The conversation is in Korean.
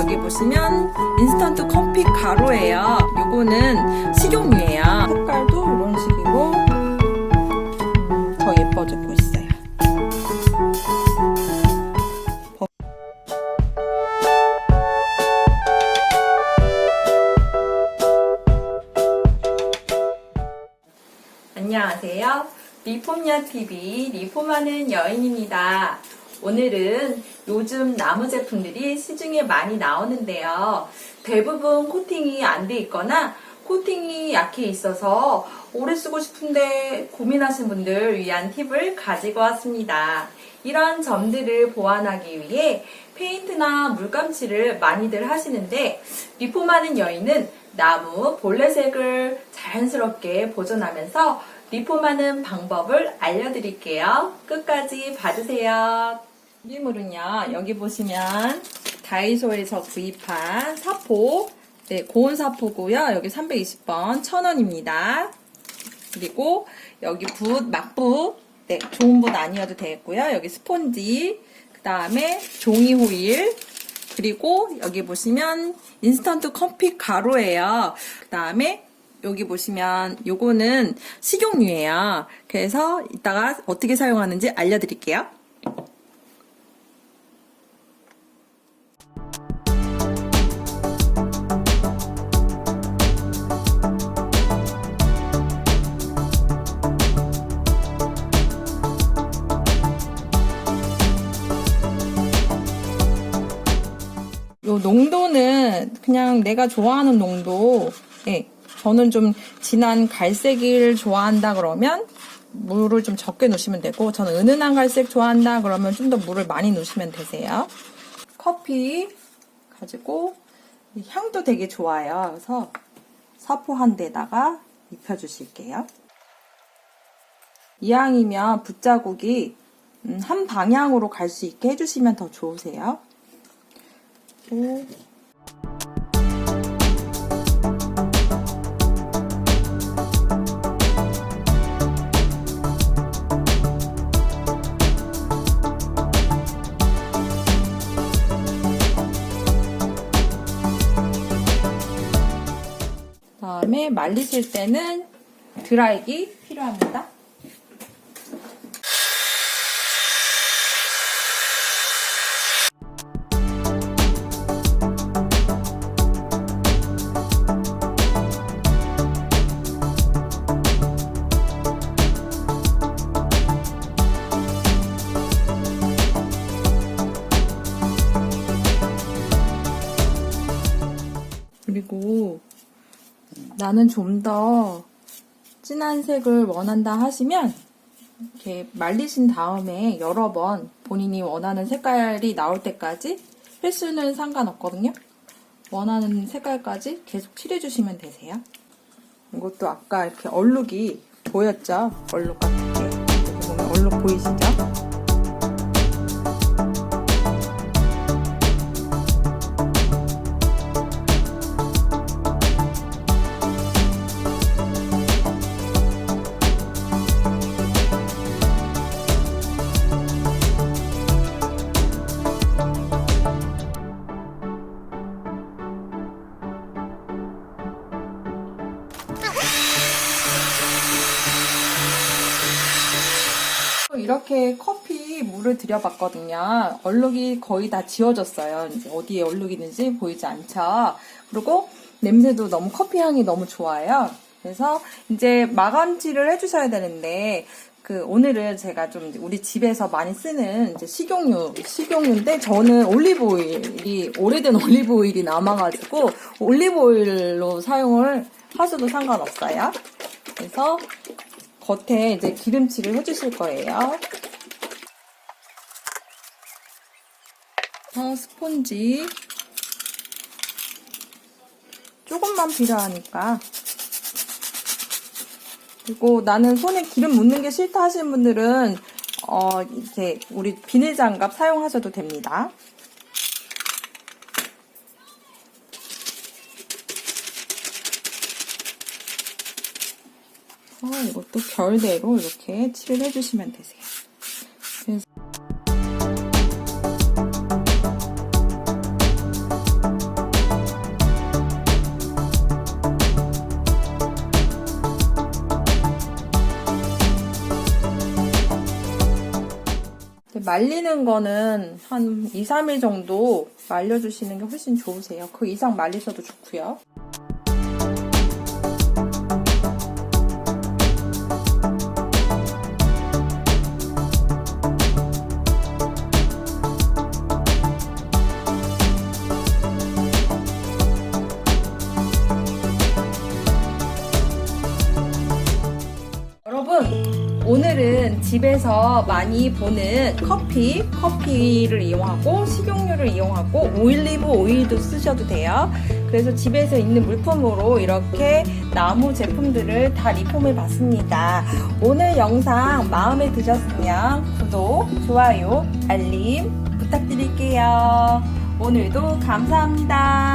여기 보시면 인스턴트 커피 가루예요. 요거는 식용유예요. 색깔도 이런 식이고 더 예뻐지고 있어요. 안녕하세요. 리폼야TV 리폼하는 여인입니다. 오늘은 요즘 나무 제품들이 시중에 많이 나오는데요. 대부분 코팅이 안 돼 있거나 코팅이 약해 있어서 오래 쓰고 싶은데 고민하시는 분들 위한 팁을 가지고 왔습니다. 이런 점들을 보완하기 위해 페인트나 물감칠을 많이들 하시는데 리폼하는 여인은 나무 본래색을 자연스럽게 보존하면서 리폼하는 방법을 알려드릴게요. 끝까지 봐주세요. 준비물은요, 여기 보시면 다이소에서 구입한 사포, 고온 사포고요. 여기 320번 1,000원입니다. 그리고 여기 붓, 막붓, 좋은 붓 아니어도 되겠고요. 여기 스폰지, 그 다음에 종이 호일, 그리고 여기 보시면 인스턴트 커피 가루예요. 그 다음에 여기 보시면 요거는 식용유예요. 그래서 이따가 어떻게 사용하는지 알려드릴게요. 요 농도는 그냥 내가 좋아하는 농도, 저는 좀 진한 갈색을 좋아한다 그러면 물을 좀 적게 넣으시면 되고, 저는 은은한 갈색 좋아한다 그러면 좀 더 물을 많이 넣으시면 되세요. 커피 가지고 향도 되게 좋아요. 그래서 사포 한 대에다가 입혀주실게요. 이왕이면 붓자국이 한 방향으로 갈 수 있게 해주시면 더 좋으세요. 그다음에 말리실 때는 드라이기 필요합니다. 그리고 나는 좀 더 진한 색을 원한다 하시면 이렇게 말리신 다음에 여러 번 본인이 원하는 색깔이 나올 때까지 횟수는 상관없거든요. 원하는 색깔까지 계속 칠해주시면 되세요. 이것도 아까 이렇게 얼룩이 보였죠? 얼룩 같은 게. 여기 보면 얼룩 보이시죠? 이렇게 커피 물을 들여봤거든요. 얼룩이 거의 다 지워졌어요. 이제 어디에 얼룩이 있는지 보이지 않죠. 그리고 냄새도 너무 커피 향이 너무 좋아요. 그래서 이제 마감질을 해주셔야 되는데 오늘은 제가 좀 우리 집에서 많이 쓰는 이제 식용유인데 저는 올리브오일이 오래된 올리브오일이 남아가지고 올리브오일로 사용을 하셔도 상관없어요. 그래서 겉에 이제 기름칠을 해주실 거예요. 스폰지 조금만 필요하니까. 그리고 나는 손에 기름 묻는 게 싫다 하시는 분들은 이제 우리 비닐 장갑 사용하셔도 됩니다. 이것도 결대로 이렇게 칠을 해주시면 되세요. 그래서 말리는 거는 한 2, 3일 정도 말려주시는 게 훨씬 좋으세요. 그 이상 말리셔도 좋고요. 여러분, 오늘은 집에서 많이 보는 커피를 이용하고 식용유를 이용하고 올리브 오일도 쓰셔도 돼요. 그래서 집에서 있는 물품으로 이렇게 나무 제품들을 다 리폼해 봤습니다. 오늘 영상 마음에 드셨으면 구독, 좋아요, 알림 부탁드릴게요. 오늘도 감사합니다.